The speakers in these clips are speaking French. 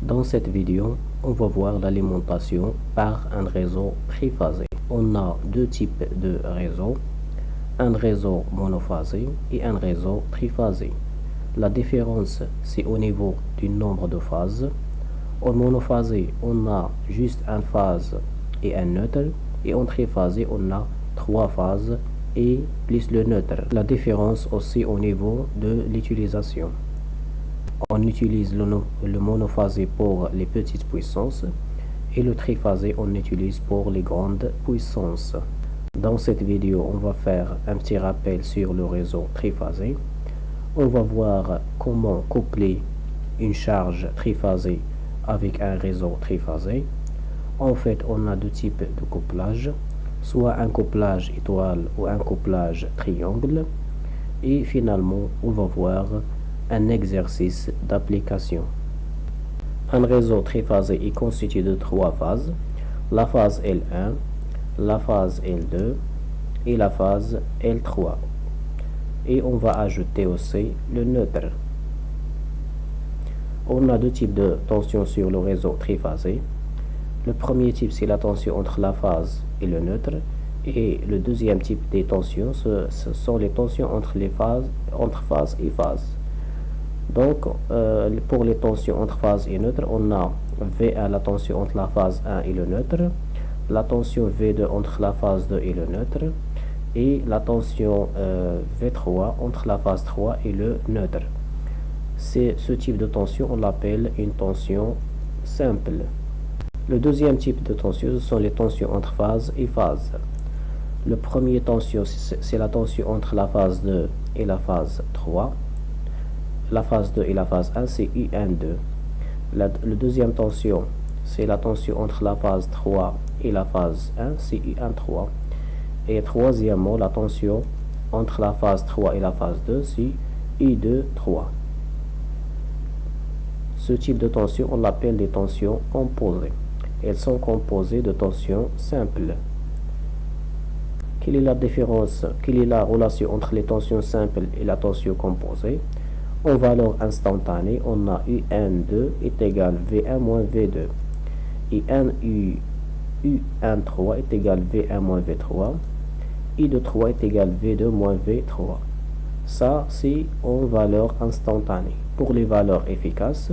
Dans cette vidéo, on va voir l'alimentation par un réseau triphasé. On a deux types de réseaux, un réseau monophasé et un réseau triphasé. La différence, c'est au niveau du nombre de phases. En monophasé, on a juste une phase et un neutre, et en triphasé, on a trois phases et plus le neutre. La différence aussi au niveau de l'utilisation. On utilise le monophasé pour les petites puissances et le triphasé on utilise pour les grandes puissances. Dans cette vidéo, on va faire un petit rappel sur le réseau triphasé. On va voir comment coupler une charge triphasée avec un réseau triphasé. En fait, on a deux types de couplage, soit un couplage étoile ou un couplage triangle. Et finalement, on va voir un exercice d'application. Un réseau triphasé est constitué de trois phases, la phase L1, la phase L2 et la phase L3. Et on va ajouter aussi le neutre. On a deux types de tension sur le réseau triphasé. Le premier type, c'est la tension entre la phase et le neutre. Et le deuxième type des tensions, ce sont les tensions entre phase et phase. Donc, pour les tensions entre phase et neutre, on a V1, la tension entre la phase 1 et le neutre, la tension V2 entre la phase 2 et le neutre, et la tension V3 entre la phase 3 et le neutre. Ce type de tension, on l'appelle une tension simple. Le deuxième type de tension, ce sont les tensions entre phase et phase. Le premier tension, c'est la tension entre la phase 2 et la phase 3. La phase 2 et la phase 1, c'est UN2. La deuxième tension, c'est la tension entre la phase 3 et la phase 1, c'est UN3. Et troisièmement, la tension entre la phase 3 et la phase 2, c'est I2-3. Ce type de tension, on l'appelle des tensions composées. Elles sont composées de tensions simples. Quelle est la différence, quelle est la relation entre les tensions simples et la tension composée? En valeur instantanée, on a UN2 est égal V1 moins V2. Et UN3 est égal V1 moins V3. I2-3 est égal V2 moins V3. Ça, c'est en valeur instantanée. Pour les valeurs efficaces,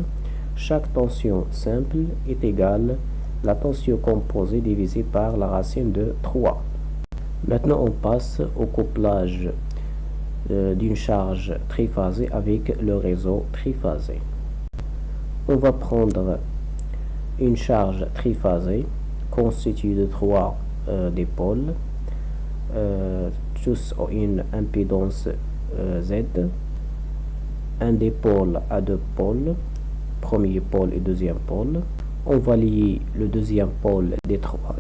chaque tension simple est égale la tension composée divisée par la racine de 3. Maintenant, on passe au couplage d'une charge triphasée avec le réseau triphasé. On va prendre une charge triphasée constituée de trois dipôles, tous ont une impédance Z. Un dipôle à deux pôles, premier pôle et deuxième pôle. On va lier le deuxième pôle des trois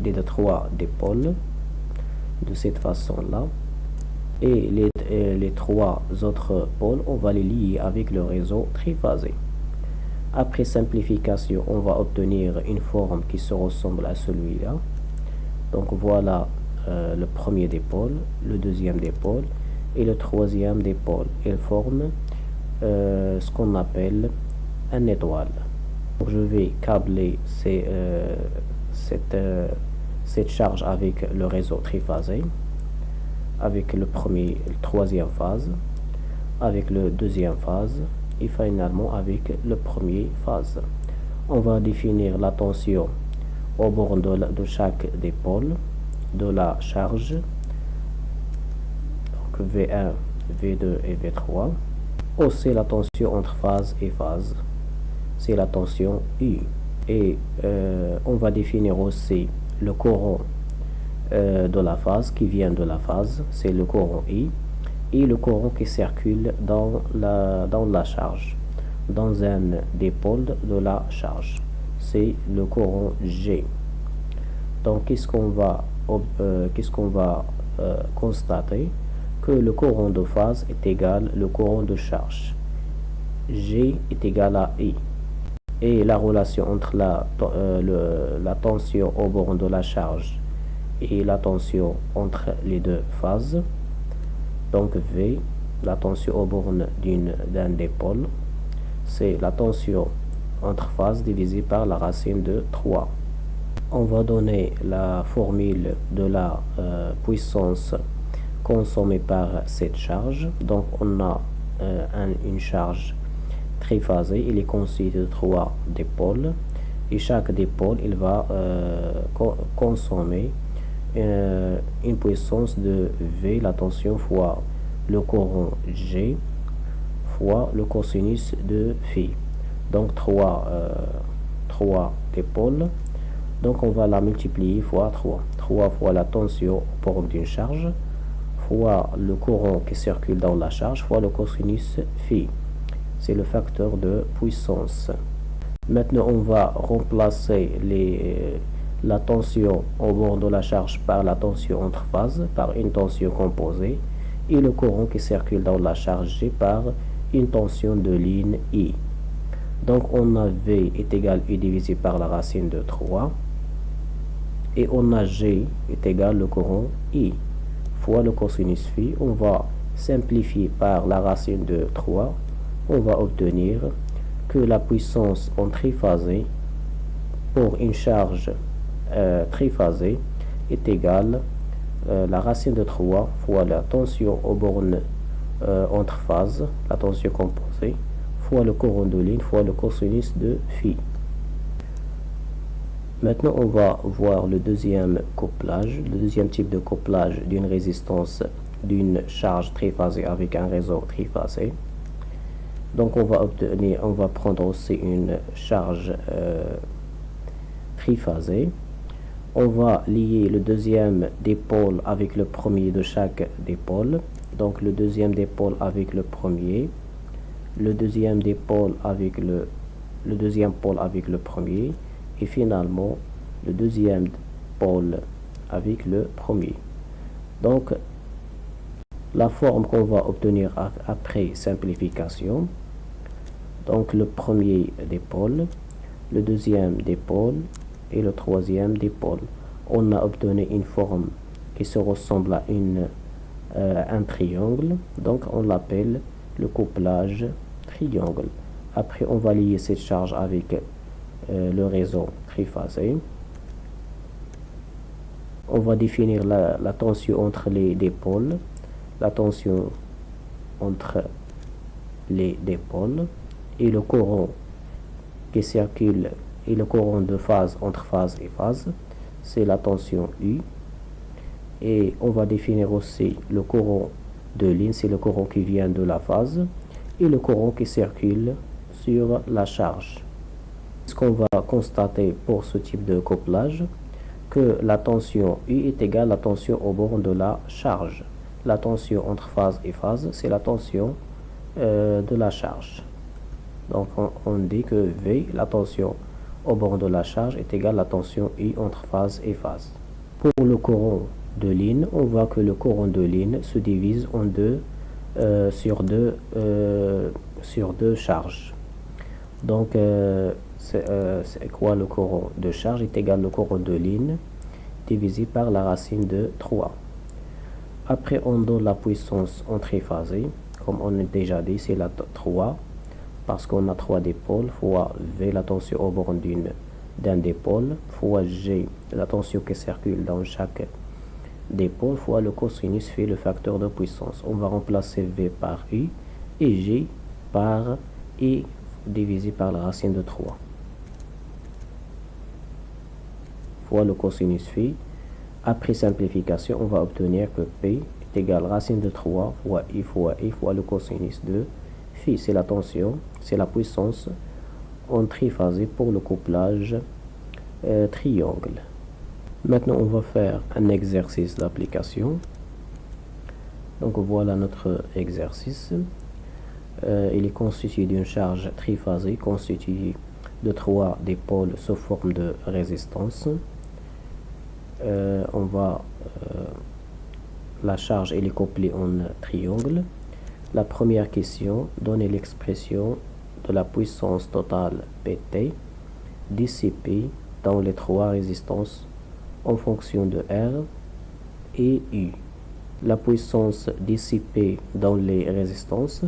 dipôles de cette façon-là. Et les trois autres pôles, on va les lier avec le réseau triphasé. Après simplification, on va obtenir une forme qui se ressemble à celui-là. Donc voilà le premier dipôle, le deuxième dipôle et le troisième dipôle. Ils forment ce qu'on appelle un étoile. Donc je vais câbler cette charge avec le réseau triphasé, avec le troisième phase, avec le deuxième phase et finalement avec le premier phase. On va définir la tension au bord de chaque dipôle de la charge, donc V1, V2 et V3. Aussi la tension entre phase et phase, c'est la tension U. Et on va définir aussi le courant de la phase qui vient de la phase, c'est le courant I, et le courant qui circule dans la charge, dans un dipôle de la charge, c'est le courant G. Donc qu'est-ce qu'on va constater? Que le courant de phase est égal au courant de charge. G est égal à I. Et la relation entre la tension au bord de la charge et la tension entre les deux phases, donc V, la tension au borne d'un dipôle, c'est la tension entre phases divisé par la racine de 3. On va donner la formule de la puissance consommée par cette charge. Donc on a une charge triphasée, il est constitué de 3 dipôles et chaque dipôle il va consommer une puissance de V, la tension, fois le courant G fois le cosinus de phi. Donc 3 dipôles. Donc on va la multiplier fois 3. 3 fois la tension au bord d'une charge fois le courant qui circule dans la charge fois le cosinus phi. C'est le facteur de puissance. Maintenant on va remplacer la tension au bord de la charge par la tension entre phases, par une tension composée, et le courant qui circule dans la charge G par une tension de ligne I. Donc on a V est égal à U divisé par la racine de 3, et on a G est égal au courant I fois le cosinus phi. On va simplifier par la racine de 3, on va obtenir que la puissance en triphasé pour une charge triphasée est égale la racine de 3 fois la tension aux bornes entre phases, la tension composée, fois le courant de ligne fois le cosinus de phi. Maintenant on va voir le deuxième couplage, le deuxième type de couplage d'une résistance d'une charge triphasée avec un réseau triphasé. Donc on va prendre aussi une charge triphasée. On va lier le deuxième dipôle avec le premier de chaque dipôle. Donc le deuxième dipôle avec le premier, le deuxième dipôle avec le deuxième pôle avec le premier, et finalement le deuxième pôle avec le premier. Donc la forme qu'on va obtenir après simplification, donc le premier dipôle, le deuxième dipôle et le troisième dipôle. On a obtenu une forme qui se ressemble à un triangle, donc on l'appelle le couplage triangle. Après on va lier cette charge avec le réseau triphasé. On va définir la tension entre les dipôles, la tension entre les dipôles et le courant qui circule et le courant de phase entre phase et phase, c'est la tension U. Et on va définir aussi le courant de ligne, c'est le courant qui vient de la phase, et le courant qui circule sur la charge. Ce qu'on va constater pour ce type de couplage, que la tension U est égale à la tension au bord de la charge. La tension entre phase et phase, c'est la tension de la charge. Donc on dit que V, la tension au bord de la charge, est égale à la tension I entre phase et phase. Pour le courant de ligne, on voit que le courant de ligne se divise en sur deux charges. Donc c'est quoi le courant de charge est égal au courant de ligne divisé par la racine de 3. Après on donne la puissance en triphasé, comme on a déjà dit, c'est la 3, parce qu'on a 3 dipôles, fois V, la tension au bord d'un dipôle, fois G, la tension qui circule dans chaque dipôle, fois le cosinus phi, le facteur de puissance. On va remplacer V par U et G par I divisé par la racine de 3, fois le cosinus phi. Après simplification, on va obtenir que P est égal à racine de 3 fois I fois le cosinus de phi. C'est la tension, c'est la puissance en triphasé pour le couplage triangle. Maintenant, on va faire un exercice d'application. Donc voilà notre exercice. Il est constitué d'une charge triphasée constituée de 3 dipôles sous forme de résistance. La charge elle est couplée en triangle. La première question donne l'expression de la puissance totale PT dissipée dans les 3 résistances en fonction de R et U. La puissance dissipée dans les résistances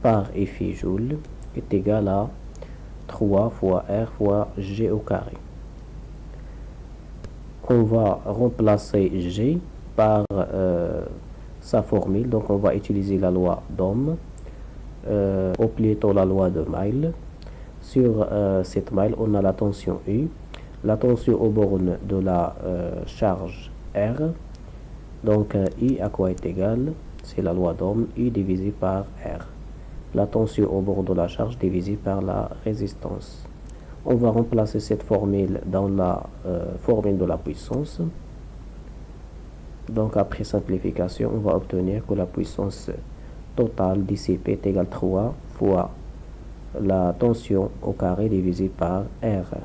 par effet Joule est égale à 3 fois R fois G au carré. On va remplacer G par sa formule. Donc on va utiliser la loi d'Ohm, ou plutôt la loi de Maille. Sur cette maille, on a la tension U, la tension aux bornes de la charge R. Donc I à quoi est égal? C'est la loi d'Ohm, U divisé par R. La tension au bord de la charge divisée par la résistance. On va remplacer cette formule dans la formule de la puissance. Donc après simplification, on va obtenir que la puissance totale dissipée est égale 3 fois la tension au carré divisé par R.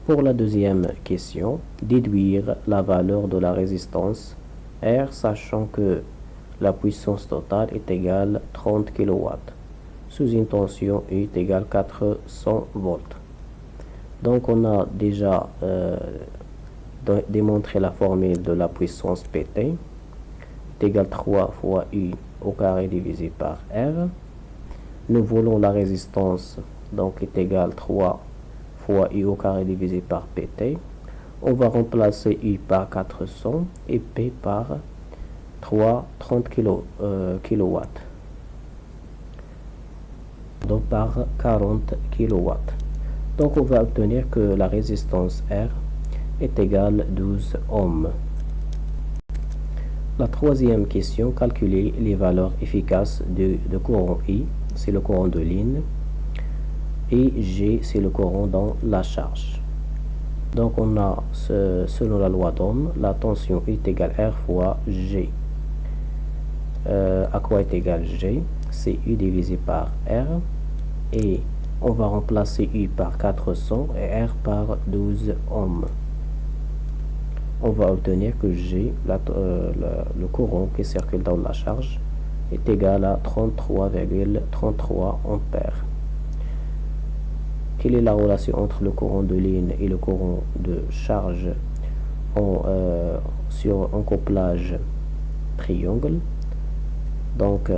Pour la deuxième question, déduire la valeur de la résistance R, sachant que la puissance totale est égale 30 kW, sous une tension U est égale 400 volts. Donc on a déjà démontré la formule de la puissance PT est égale 3 fois U au carré divisé par R. Nous voulons la résistance, donc est égale 3 fois U au carré divisé par PT. On va remplacer U par 400 et P par 30 kW. Donc par 40 kW. Donc on va obtenir que la résistance R est égale 12 ohms. La troisième question, calculer les valeurs efficaces de courant I, c'est le courant de ligne, et G, c'est le courant dans la charge. Donc on a, selon la loi d'Ohm, la tension est égale R fois G. À quoi est égal G? C'est U divisé par R, et on va remplacer U par 400 et R par 12 ohms. On va obtenir que G, le courant qui circule dans la charge, est égal à 33,33 ampères. Quelle est la relation entre le courant de ligne et le courant de charge sur un couplage triangle? Donc,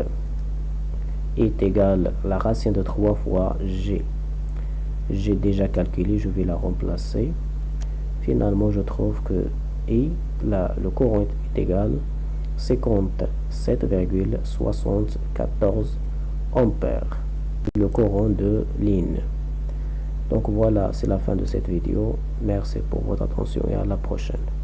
est égal à la racine de 3 fois G. J'ai déjà calculé, je vais la remplacer. Finalement, je trouve que le courant est égal à 57,74 ampères. Le courant de ligne. Donc voilà, c'est la fin de cette vidéo. Merci pour votre attention et à la prochaine.